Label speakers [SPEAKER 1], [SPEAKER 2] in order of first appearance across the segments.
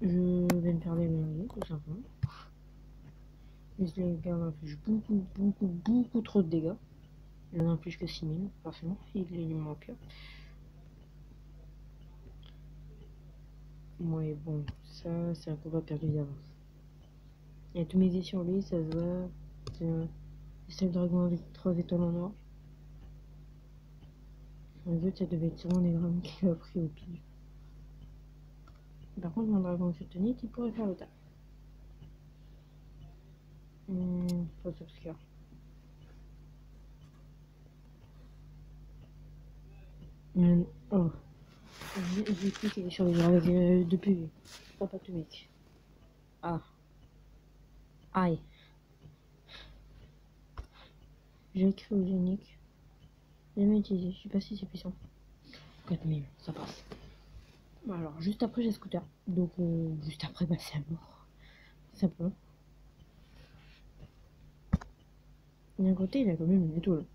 [SPEAKER 1] Je vais me faire des lunettes, tout simplement. Les dégâts m'infligent beaucoup trop de dégâts. Il n'en inflige que 6000, forcément, il est moins pire. Ouais, bon, ça, c'est un combat perdu d'avance. Il y a tout misé sur lui, ça se voit. C'est le dragon avec 3 étoiles en or. Les autres, ça devait être sûrement des dragons qui l'ont pris au pif. Par contre, mon dragon kryptonite, il pourrait faire le taf. Pas obscur. Oh, j'ai cliqué sur les gens avec 2 PV. Pas tout mec. Ah. Aïe. J'ai écrit au génique. Jamais utilisé, je sais pas si c'est puissant. 4000, ça passe. Alors, juste après, j'ai scooter. Donc, juste après, bah, c'est à mort. Simplement. D'un côté, il a quand même une étoile.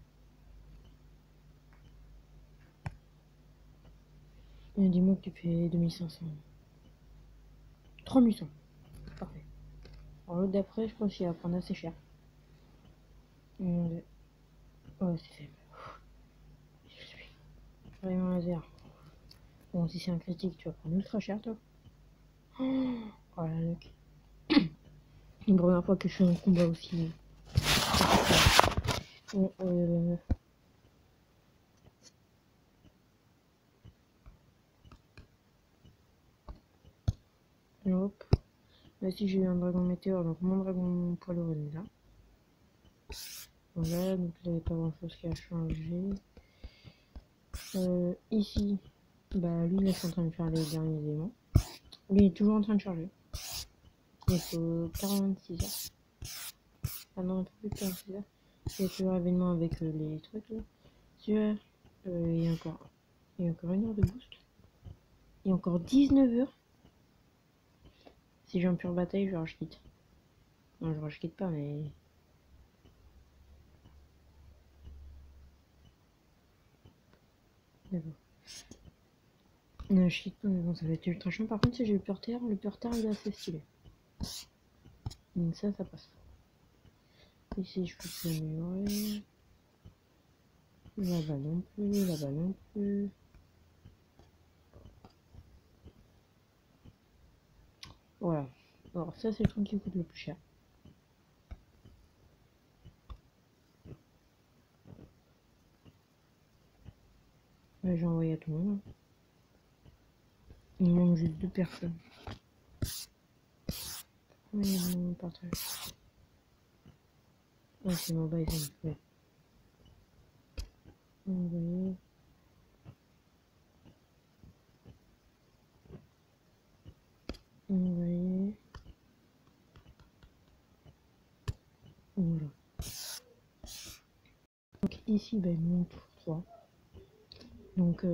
[SPEAKER 1] Dis-moi que tu fais 2500. 3800. Parfait. Alors, l'autre d'après, je pense qu'il va prendre assez cher. Ouais, c'est faible. Je suis vraiment laser. Bon, si c'est un critique, tu vas prendre ultra cher, toi. Oh la luck. Une première fois que je fais un combat aussi. Bon, hop. Là, si j'ai eu un dragon météore, donc mon dragon poids lourd est là. Voilà, donc il n'y avait pas grand chose qui a changé. Ici, bah lui, il est en train de faire les derniers éléments. Lui, il est toujours en train de charger. Il faut 46 heures. Ah non, un peu plus de 46 heures. Il y a toujours événement avec les trucs là. Celui-là, il y a encore 1 heure de boost. Il y a encore 19 heures. Si j'ai un pure bataille, je rush quitte. Non, je rush quitte pas, mais. D'accord. Non, je quitte pas, mais bon, ça va être ultra chiant. Par contre, si j'ai le pure terre il est assez stylé. Donc ça passe. Ici, je peux l'améliorer. Là-bas non plus, là-bas non plus. Voilà. Alors ça, c'est le truc qui coûte le plus cher. Là, j'ai envoyé à tout le monde. Il manque juste 2 personnes. Oui, on partage. Ah, c'est mobile, ça me fait. Envoyer. Envoyer. Voilà. Donc ici, bah, il manque 3. Donc,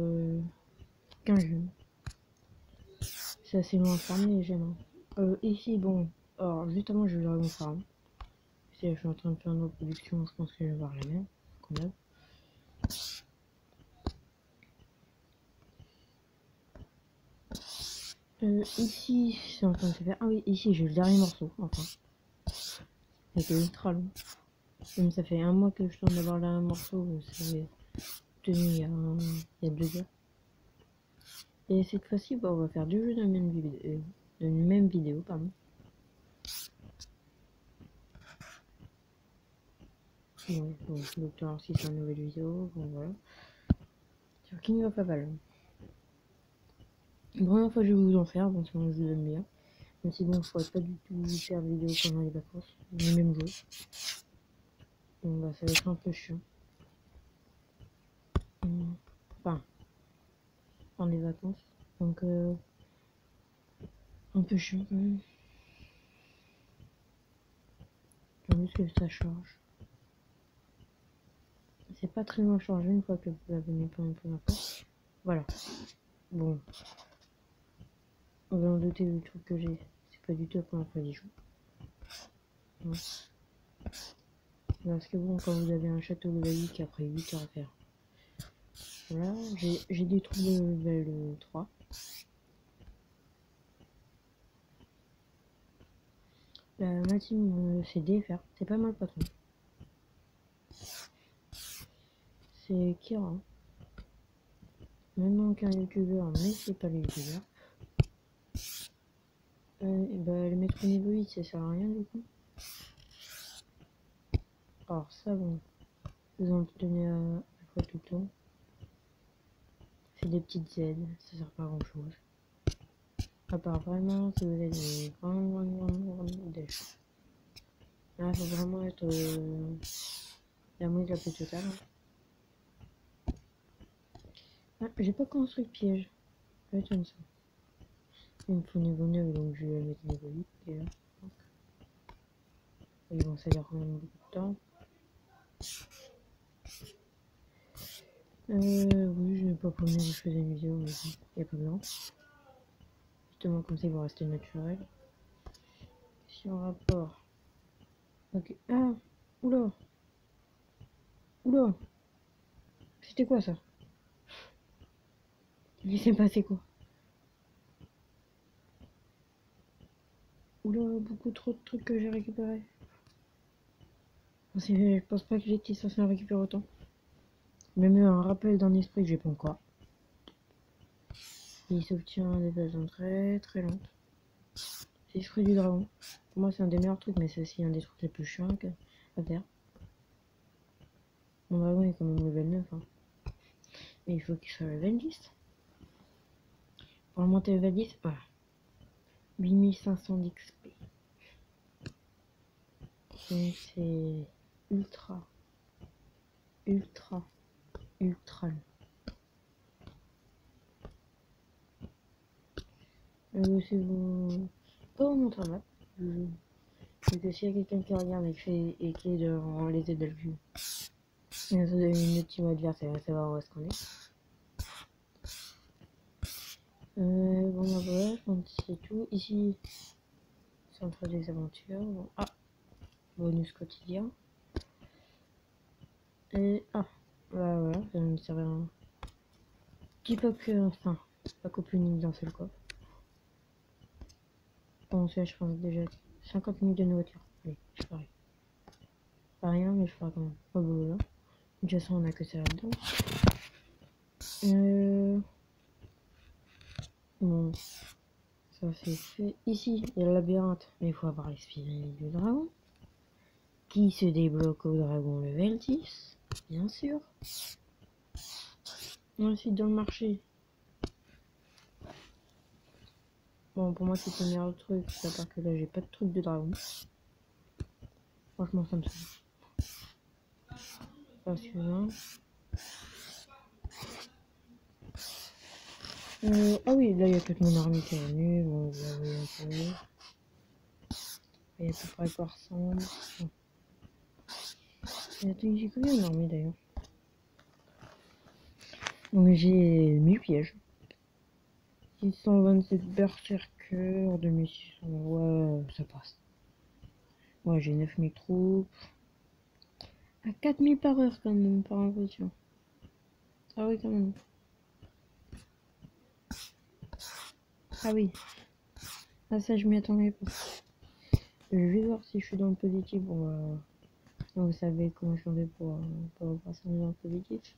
[SPEAKER 1] 15 jeunes. C'est assez loin à farmer les jeunes. Hein. Ici, bon, alors justement, je vais leur farm. Si je suis en train de faire une autre production, je pense que je vais voir la même. Quand même. Ici, c'est en train de se faire. Ah oui, ici, j'ai le dernier morceau, enfin. C'était ultra long. Comme ça fait 1 mois que je tourne d'avoir là un morceau, ça fait tenu il y a 2 heures. Et cette fois-ci, bah, on va faire 2 jeux dans une même vidéo, pardon. Ouais, donc si c'est une nouvelle vidéo, bon voilà. Sur King of Avalon. La première fois que je vais vous en faire, bon c'est un jeu j'aime bien. Mais sinon je pourrais pas du tout faire de vidéo pendant les vacances, ni même jouer. Donc bah ça va être un peu chiant. Enfin, pendant les vacances. Donc un peu chiant quand même. J'aime juste que ça charge. C'est pas très loin chargé une fois que vous avez mis pas un peu la fois. Voilà. Bon. On va en douter du truc que j'ai. C'est pas du tout la première fois que j'y joue. Ouais. Parce que bon, quand vous avez un château level après 8 heures à faire. Voilà, j'ai des trous de level 3. Ma team, c'est DFR. C'est pas mal, patron. C'est Kira. Maintenant qu'un youtubeur, mais c'est pas les youtubeurs. Le mettre au niveau 8, ça sert à rien du coup. Alors ça, bon, vous en tenez à la fois tout le temps. C'est des petites aides, ça sert pas à grand chose. À part vraiment si vous avez des grandes déchets. Là, faut vraiment être la moitié la plus totale. Ah, j'ai pas construit de piège. Ça m'étonne ça. Il me faut niveau 9, donc je vais mettre niveau 8 déjà. Et bon, ça dure quand même beaucoup de temps. Oui, je vais pas promener que je faisais une vidéo, mais bon, y a pas besoin. Justement, comme ça, il va rester naturel. Si on rapport. Ok. Ah! Oula! Oula! C'était quoi ça? Il s'est passé quoi? Oula, beaucoup trop de trucs que j'ai récupérés. Je pense pas que j'étais censé en récupérer autant. Même eu un rappel d'un esprit que j'ai pas encore. Il s'obtient des versions très très lentes. C'est l'esprit du dragon. Pour moi, c'est un des meilleurs trucs, mais c'est aussi un des trucs les plus chiants à faire. Mon dragon est quand même level 9. Hein. Mais il faut qu'il soit level 10. Pour le monter level 10, voilà. 8500 d'XP. C'est ultra, ultra, ultra long. Si vous... Pas vous montrer la map. C'est que s'il y a quelqu'un qui regarde et qui est devant les aides de vue. Une autre team adversaire, ça va où est-ce qu'on est. Bon, bah voilà, je pense que c'est tout. Ici, centre des aventures. Bon, ah, bonus quotidien. Et ah, voilà, ça me servait un petit peu que, enfin, pas qu'opening d'un seul coffre. Bon, ça, je pense déjà 50 minutes de nourriture. Allez, je ferai. Pas rien, mais je ferai quand même. Oh, voilà. De toute façon, on a que ça là-dedans. Bon, ça c'est fait. Ici, il y a le labyrinthe, mais il faut avoir l'esprit du dragon. Qui se débloque au dragon level 10, bien sûr. Ensuite, dans le marché. Bon, pour moi, c'est le meilleur truc, à part que là, j'ai pas de truc de dragon. Franchement, ça me semble. Pas suffisant. Ah oui, là, il y a toute mon armée qui est venue. Bon, vous la voyez un peu. Il y a à peu près quoi ressemble. J'ai combien d'armée d'ailleurs? Donc, j'ai 1000 pièges. 627 berserkers, 2600. Ouais, ça passe. Ouais, j'ai 9000 troupes. À 4000 par heure quand même, par impression. Ah oui, quand même. Ah oui. Ah ça, je m'y attendais pas. Je vais voir si je suis dans le positif. Bon, vous savez comment je fais pour passer dans le positif.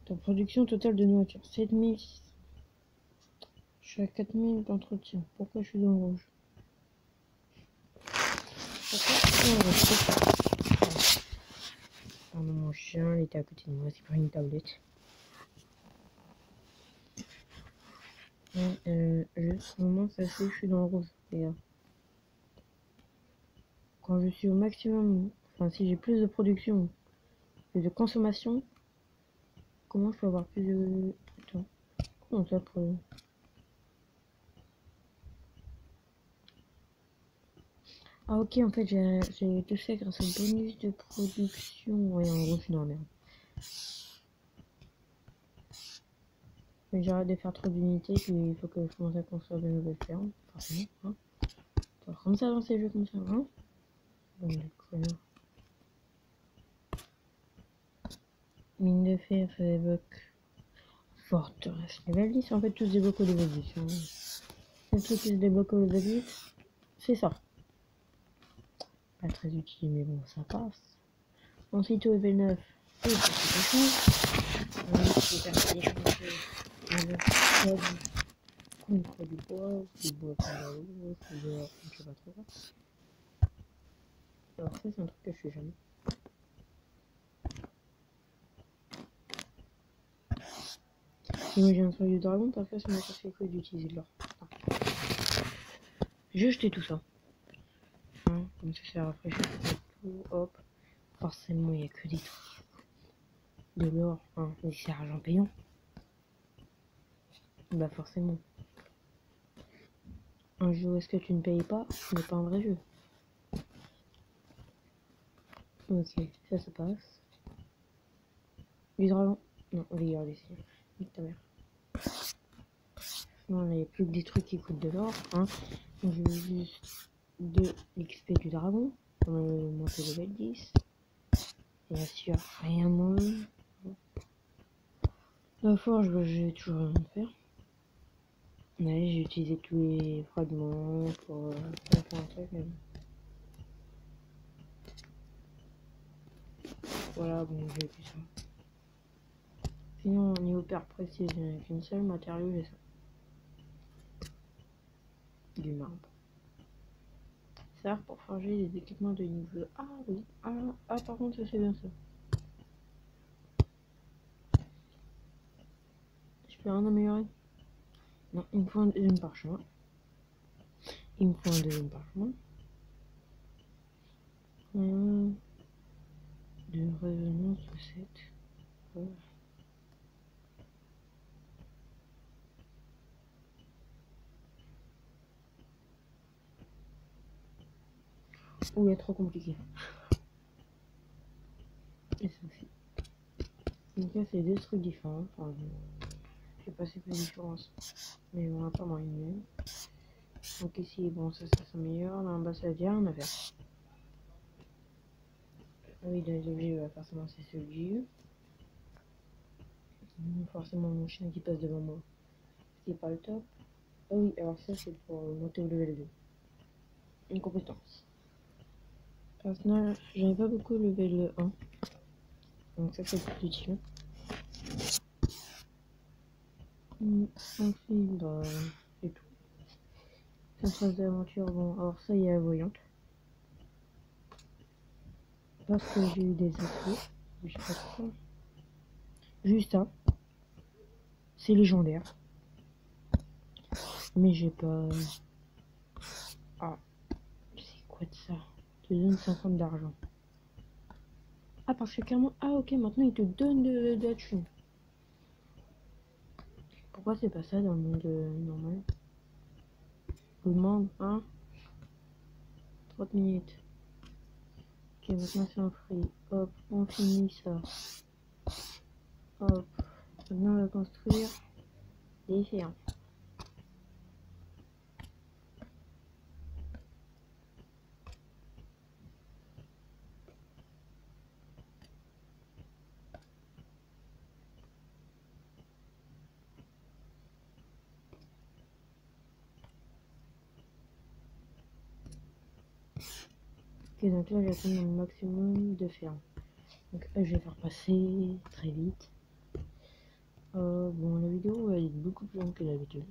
[SPEAKER 1] Ta production totale de nourriture, 7000. Je suis à 4000 d'entretien. Pourquoi je suis dans le rouge? Pardon, mon chien, il était à côté de moi, c'est pas une tablette. Juste au moment, ça fait, je suis dans le rouge, les gars. Quand je suis au maximum, enfin, si j'ai plus de production, plus de consommation, comment je peux avoir plus de. Attends, comment ça pour. Ah, ok, en fait, j'ai tout fait grâce au bonus de production. Ouais, en gros, je suis dans la merde. Mais j'arrête de faire trop d'unités, puis il faut que je commence à construire de nouvelles fermes, forcément. Hein. Comme ça dans ces jeux comme ça, hein. Bon, les connards. Mine de fer, ça évoque. Forteresse level 10, en fait, tous débloquent au level 10. Hein. Le truc qui se débloque au level 8, c'est ça. Pas très utile, mais bon, ça passe. Ensuite, au level 9, et pour quelque chose. Je vais faire des choses contre du bois contre l'eau, du bois, je sais pas trop quoi. Alors ça, c'est un truc que je fais jamais. Et moi, j'ai un soin du dragon, parfois ça m'a pas fait que d'utiliser de l'or. J'ai jeté tout ça. Hein, comme ça, ça rafraîchit tout, hop. Forcément, il n'y a que des trucs. De l'or, hein, mais c'est argent payant. Bah forcément. Un jeu où est-ce que tu ne payes pas, ce n'est pas un vrai jeu. Ok, ça passe. Du dragon. Non, on va y garder ici. Nique ta mère. Non, là, il n'y a plus que des trucs qui coûtent de l'or. Hein. Donc, je veux juste de l'XP du dragon. On va monter level 10. Et bien sûr, rien moins. La forge, bah, j'ai toujours rien à faire. Ouais, j'ai utilisé tous les fragments pour faire un truc. Mais... voilà, bon, j'ai plus ça. Sinon, au niveau père précis, j'ai qu'une seule matériau, j'ai ça. Du marbre. Ça sert pour forger des équipements de niveau. Ah oui, ah par contre, ça c'est bien ça. Je peux rien améliorer. Non, il me faut un deuxième parchemin. Il me faut un deuxième parchemin. De résonance de 7. Ouais. Ouh, il est trop compliqué. Et ça aussi. Donc là, c'est deux trucs différents. Enfin, je sais pas c'est quoi la différence. Mais on va pas moyenner. Donc ici, bon, ça s'améliore. Là en bas, ça dit rien à faire. Ah oui, dans les objets, forcément, c'est celui que j'ai eu. Forcément, mon chien qui passe devant moi. C'est pas le top. Ah oui, alors ça, c'est pour monter au level 2. Une compétence. Personnage, j'avais pas beaucoup le level 1. Donc ça, c'est plus utile. Ensuite, bah, c'est tout. Centrale d'aventure, bon, alors ça, il y a la voyante. Parce que j'ai eu des infos. Je sais pas trop. Juste ça. C'est légendaire. Mais j'ai pas... Ah, c'est quoi de ça? Tu te donne 50 d'argent. Ah, parce que carrément... Ah, ok, maintenant il te donne de la thune. Pourquoi c'est pas ça dans le monde normal? Je vous demande, hein? 30 minutes. Ok, maintenant c'est un free. Hop, on finit ça. Hop. Maintenant on va construire des fermes. Ok, donc là j'atteins mon maximum de fermes. Donc je vais faire passer très vite. Bon, la vidéo elle est beaucoup plus longue que d'habitude.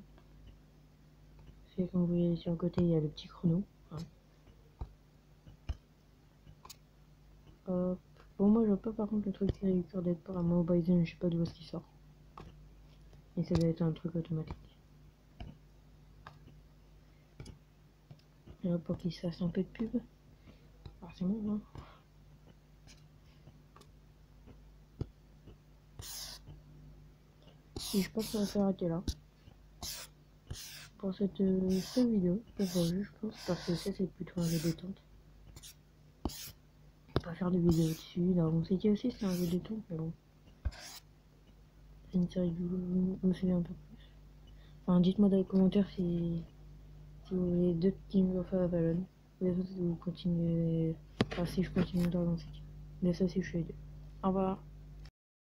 [SPEAKER 1] C'est comme vous voyez sur le côté, il y a le petit chrono. Hein. Bon, moi je vois pas par contre le truc qui récupère d'être par un Mobile, je sais pas d'où est-ce qu'il sort. Et ça doit être un truc automatique. Et là, pour qu'il se fasse un peu de pub. Forcément, hein. Et je pense qu'on va s'arrêter là. Pour cette vidéo, je pense, parce que ça c'est plutôt un jeu détente. On va pas faire de vidéo dessus. Là, on s'est dit aussi c'est un jeu détente, mais bon. C'est une série de je me souviens un peu plus. Enfin, dites-moi dans les commentaires si vous voulez d'autres Team of Avalon. Ou les autres, si vous continuez. Enfin, si je continue dans Dragon City. Mais ça, si je fais les deux. Au revoir.